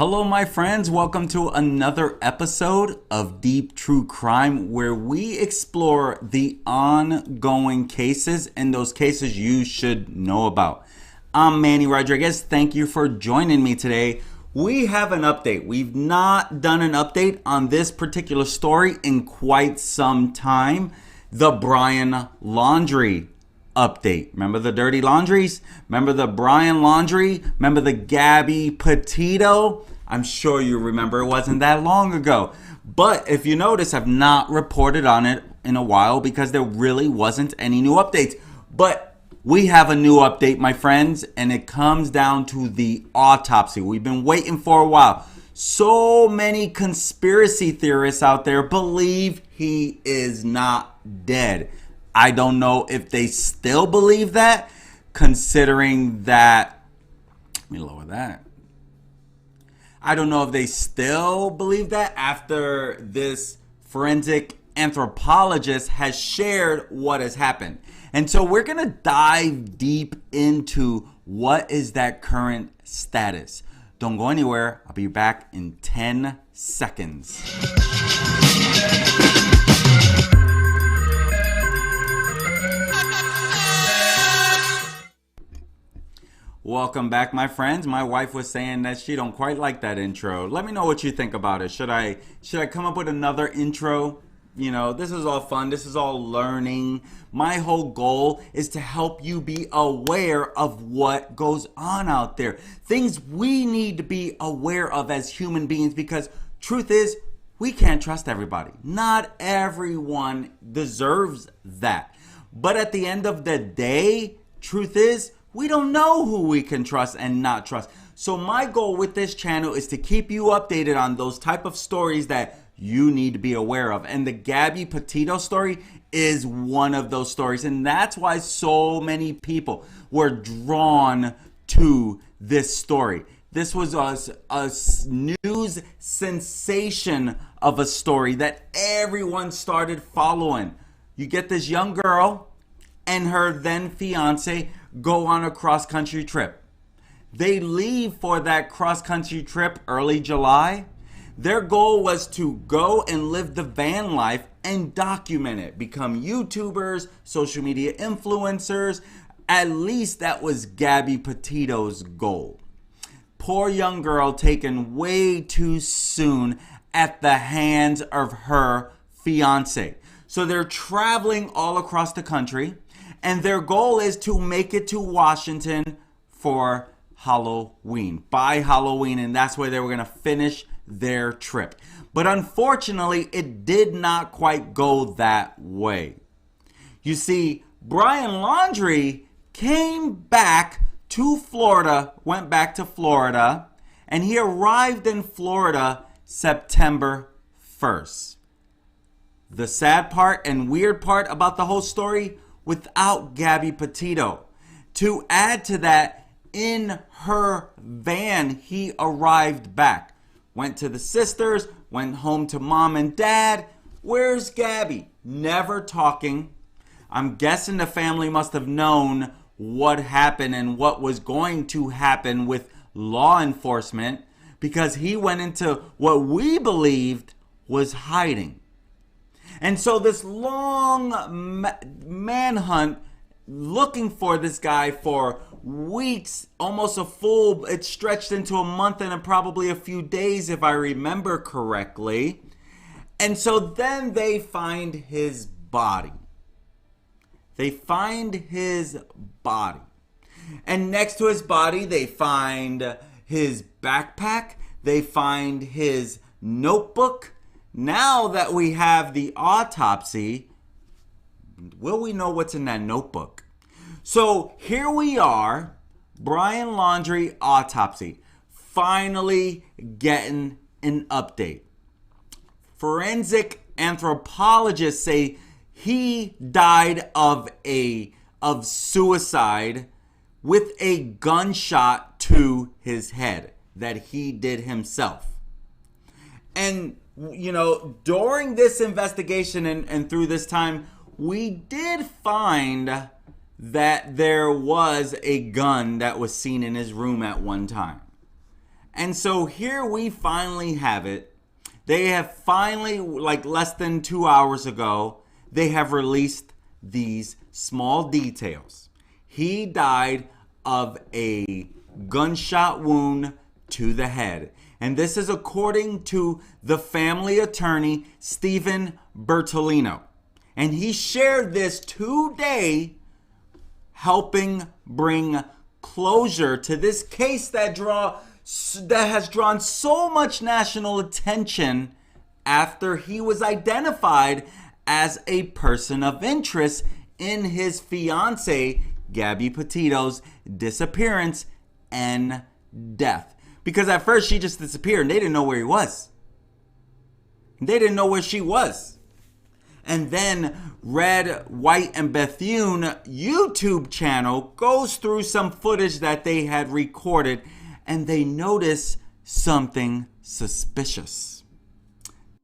Hello, my friends. Welcome to another episode of Deep True Crime, where we explore the ongoing cases and those cases you should know about. I'm Manny Rodriguez. Thank you for joining me today. We have an update. We've not done an update on this particular story in quite some time. The Brian Laundrie update. Remember the dirty laundries? Remember the Brian Laundrie? Remember the Gabby Petito? I'm sure you remember. It wasn't that long ago. But if you notice, I've not reported on it in a while because there really wasn't any new updates. But we have a new update, my friends, and it comes down to the autopsy. We've been waiting for a while. So many conspiracy theorists out there believe he is not dead. I don't know if they still believe that, considering that, let me lower that. I don't know if they still believe that after this forensic anthropologist has shared what has happened. And so we're going to dive deep into what is that current status. Don't go anywhere. I'll be back in 10 seconds. Welcome back, my friends. My wife was saying that she don't quite like that intro. Let me know what you think about it. Should I come up with another intro? You know, this is all fun. This is all learning. My whole goal is to help you be aware of what goes on out there. Things we need to be aware of as human beings, because truth is, we can't trust everybody. Not everyone deserves that. But at the end of the day, truth is, we don't know who we can trust and not trust. So my goal with this channel is to keep you updated on those type of stories that you need to be aware of. And the Gabby Petito story is one of those stories. And that's why so many people were drawn to this story. This was a news sensation of a story that everyone started following. You get this young girl and her then fiancé go on a cross-country trip. They leave for that cross-country trip early July. Their goal was to go and live the van life and document it, become YouTubers, social media influencers. At least that was Gabby Petito's goal. Poor young girl taken way too soon at the hands of her fiancé. So they're traveling all across the country, and their goal is to make it to Washington for Halloween, by Halloween, and that's where they were going to finish their trip. But unfortunately, it did not quite go that way. You see, Brian Laundrie came back to Florida, went back to Florida, and he arrived in Florida September 1st. The sad part and weird part about the whole story, without Gabby Petito. To add to that, in her van, he arrived back. Went to the sisters, went home to mom and dad. Where's Gabby? Never talking. I'm guessing the family must have known what happened and what was going to happen with law enforcement, because he went into what we believed was hiding. And so this long manhunt looking for this guy for weeks, almost it stretched into a month and probably a few days if I remember correctly. And so then they find his body. And next to his body, they find his backpack. They find his notebook. Now that we have the autopsy, will we know what's in that notebook? So here we are, Brian Laundrie Autopsy, finally getting an update. Forensic anthropologists say he died of suicide with a gunshot to his head that he did himself. And you know, during this investigation and through this time, we did find that there was a gun that was seen in his room at one time. And so here we finally have it. They have finally, like less than 2 hours ago, they have released these small details. He died of a gunshot wound to the head. And this is according to the family attorney, Steven Bertolino. And he shared this today, helping bring closure to this case that has drawn so much national attention after he was identified as a person of interest in his fiancée, Gabby Petito's disappearance and death. Because at first she just disappeared and they didn't know where he was. They didn't know where she was. And then Red, White, and Bethune YouTube channel goes through some footage that they had recorded and they notice something suspicious.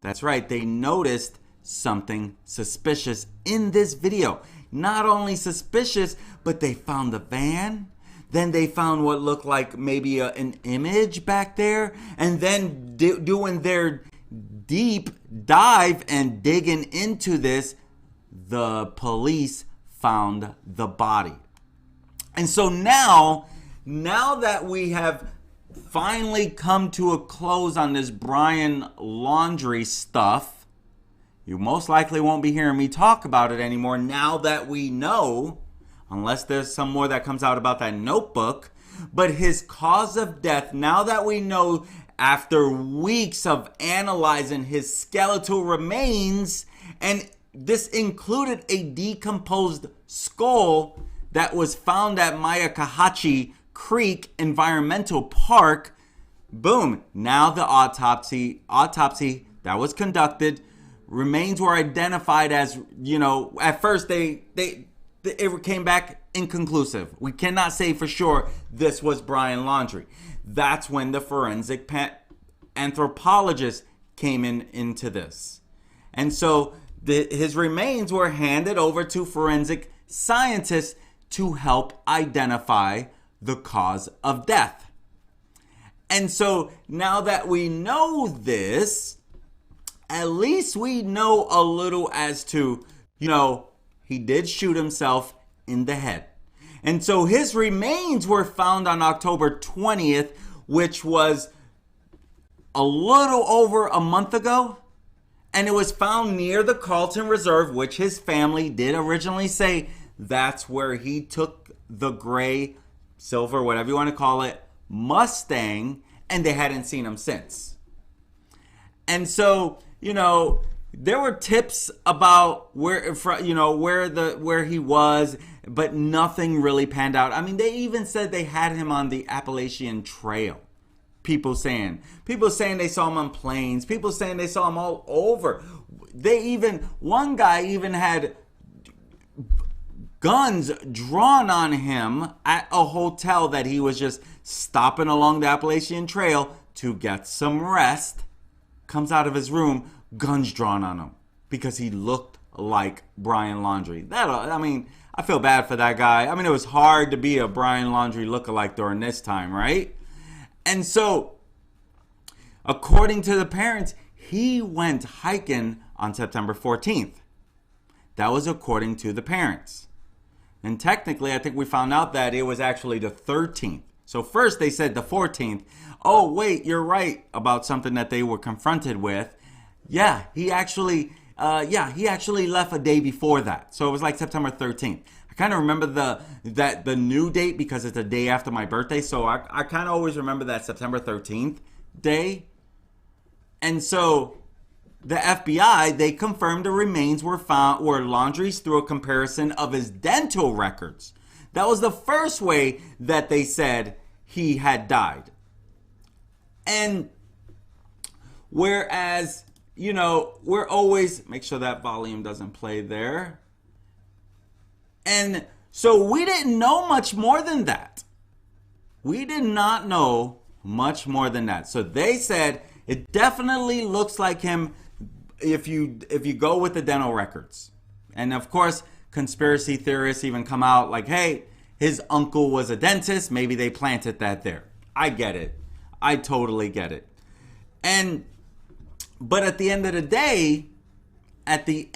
That's right, they noticed something suspicious in this video. Not only suspicious, but they found the van. Then they found what looked like maybe an image back there. And then doing their deep dive and digging into this, the police found the body. And so now that we have finally come to a close on this Brian Laundrie stuff, you most likely won't be hearing me talk about it anymore now that we know, unless there's some more that comes out about that notebook. But his cause of death, now that we know after weeks of analyzing his skeletal remains, and this included a decomposed skull that was found at Myakahatchee Creek Environmental Park. Boom, now the autopsy that was conducted, remains were identified as, at first it came back inconclusive. We cannot say for sure this was Brian Laundrie. That's when the forensic anthropologist came into this. And so his remains were handed over to forensic scientists to help identify the cause of death. And so now that we know this, at least we know a little as to, he did shoot himself in the head. And so his remains were found on October 20th, which was a little over a month ago. And it was found near the Carlton Reserve, which his family did originally say that's where he took the gray, silver, whatever you want to call it, Mustang, and they hadn't seen him since. And so, there were tips about where he was, but nothing really panned out. I mean, they even said they had him on the Appalachian Trail. People saying they saw him on planes. People saying they saw him all over. One guy even had guns drawn on him at a hotel that he was just stopping along the Appalachian Trail to get some rest. Comes out of his room, guns drawn on him because he looked like Brian Laundrie. I feel bad for that guy. I mean, it was hard to be a Brian Laundrie lookalike during this time, right? And so, according to the parents, he went hiking on September 14th. That was according to the parents. And technically, I think we found out that it was actually the 13th. So first they said the 14th. Oh, wait, you're right about something that they were confronted with. Yeah, he actually left a day before that. So it was like September 13th. I kind of remember the new date because it's a day after my birthday. So I kind of always remember that September 13th day. And so the FBI, they confirmed the remains were Laundrie's through a comparison of his dental records. That was the first way that they said he had died. And whereas, we're always, make sure that volume doesn't play there. And so we didn't know much more than that. We did not know much more than that. So they said it definitely looks like him if you go with the dental records. And of course, conspiracy theorists even come out like, hey, his uncle was a dentist. Maybe they planted that there. I get it. I totally get it. But at the end of the day, they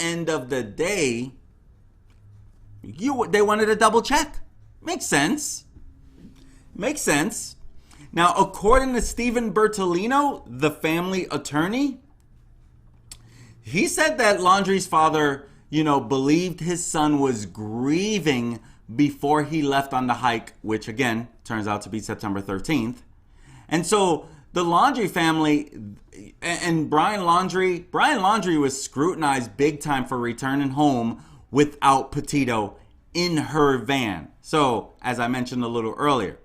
wanted to double check. Makes sense. Makes sense. Now, according to Steven Bertolino, the family attorney, he said that Laundrie's father, believed his son was grieving before he left on the hike, which again turns out to be September 13th. And so the Laundrie family and Brian Laundrie was scrutinized big time for returning home without Petito in her van. So, as I mentioned a little earlier.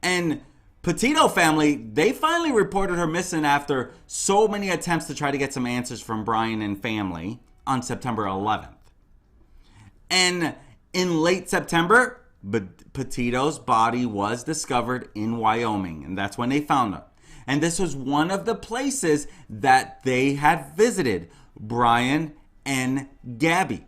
And Petito family, they finally reported her missing after so many attempts to try to get some answers from Brian and family on September 11th. And in late September, Petito's body was discovered in Wyoming, and that's when they found her. And this was one of the places that they had visited, Brian and Gabby.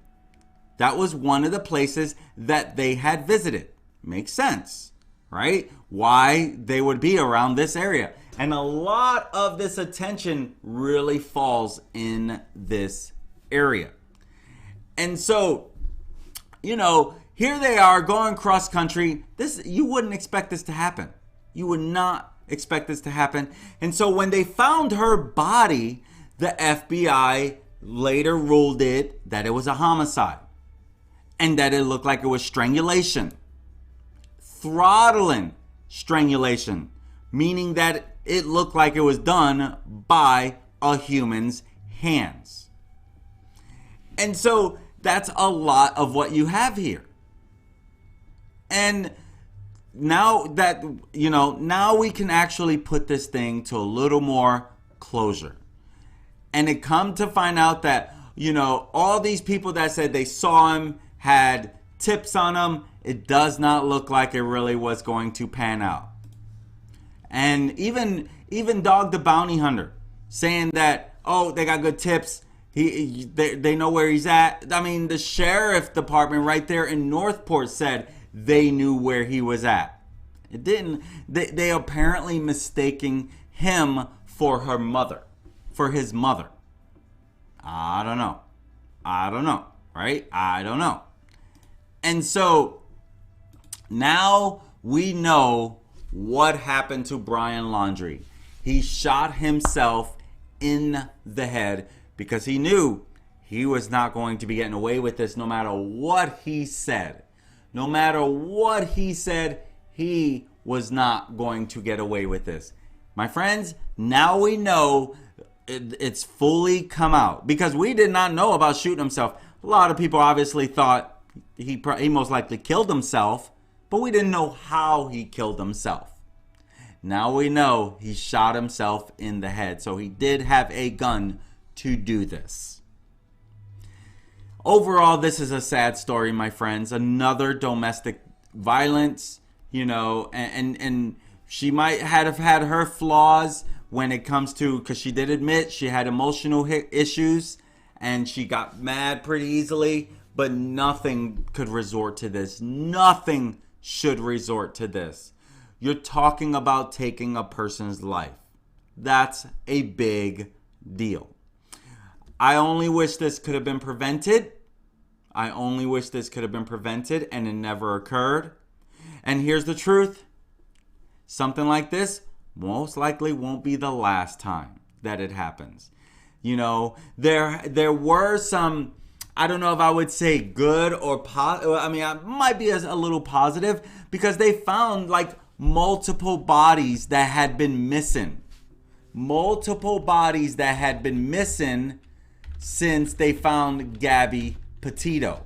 That was one of the places that they had visited. Makes sense, right? Why they would be around this area. And a lot of this attention really falls in this area. And so, here they are going cross country. You wouldn't expect this to happen. You would not expect this to happen. And so when they found her body, the FBI later ruled that it was a homicide and that it looked like it was strangulation. Throttling strangulation, meaning that it looked like it was done by a human's hands. And so that's a lot of what you have here. And now that, now we can actually put this thing to a little more closure. And it come to find out that, all these people that said they saw him had tips on him. It does not look like it really was going to pan out. And even Dog the Bounty Hunter saying that, they got good tips. They know where he's at. I mean, the sheriff department right there in Northport said they knew where he was at. It didn't. They apparently mistaking him for his mother. I don't know, right? I don't know. And so now we know what happened to Brian Laundrie. He shot himself in the head because he knew he was not going to be getting away with this no matter what he said. No matter what he said, he was not going to get away with this. My friends, now we know it's fully come out because we did not know about shooting himself. A lot of people obviously thought he most likely killed himself, but we didn't know how he killed himself. Now we know he shot himself in the head, so he did have a gun to do this. Overall, this is a sad story, my friends. Another domestic violence, and she might have had her flaws when it comes to, because she did admit she had emotional issues and she got mad pretty easily, but nothing could resort to this. Nothing should resort to this. You're talking about taking a person's life. That's a big deal. I only wish this could have been prevented. And it never occurred. And here's the truth. Something like this most likely won't be the last time that it happens. There were some, I don't know if I would say good or I might be a little positive because they found multiple bodies that had been missing. Since they found Gabby Petito.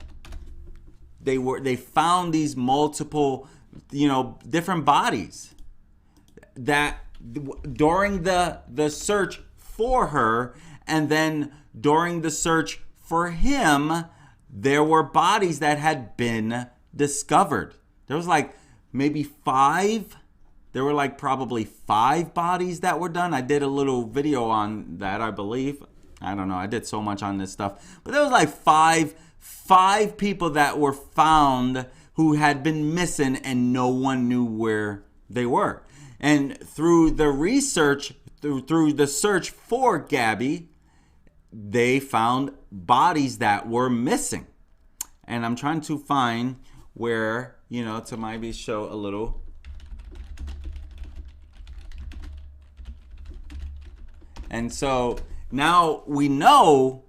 They found these multiple, different bodies that during the search for her and then during the search for him, there were bodies that had been discovered. There was maybe 5. There were probably 5 bodies that were done. I did a little video on that, I believe. I don't know. I did so much on this stuff. But there was five people that were found who had been missing and no one knew where they were. And through the research, through the search for Gabby, they found bodies that were missing. And I'm trying to find where, to maybe show a little. And so now we know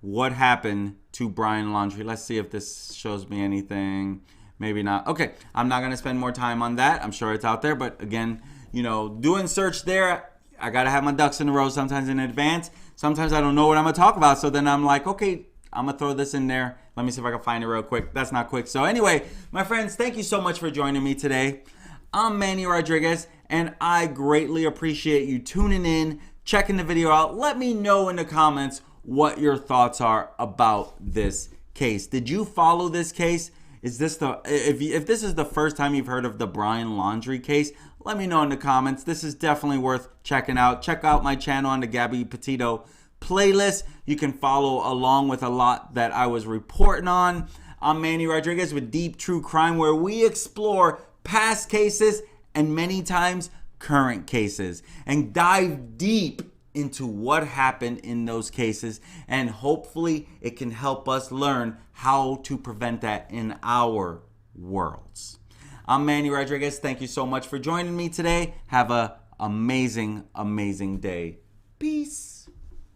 what happened to Brian Laundrie. Let's see if this shows me anything. Maybe not. Okay, I'm not going to spend more time on that. I'm sure it's out there. But again, doing search there, I got to have my ducks in a row sometimes in advance. Sometimes I don't know what I'm going to talk about. So then I'm like, okay, I'm going to throw this in there. Let me see if I can find it real quick. That's not quick. So anyway, my friends, thank you so much for joining me today. I'm Manny Rodriguez, and I greatly appreciate you tuning in, checking the video out. Let me know in the comments what your thoughts are about this case. Did you follow this case? Is this if this is the first time you've heard of the Brian Laundrie case, let me know in the comments. This is definitely worth checking out. Check out my channel on the Gabby Petito playlist. You can follow along with a lot that I was reporting on. I'm Manny Rodriguez with Deep True Crime, where we explore past cases and many times current cases and dive deep into what happened in those cases, and hopefully it can help us learn how to prevent that in our worlds. I'm Manny Rodriguez. Thank you so much for joining me today. Have an amazing, amazing day. Peace.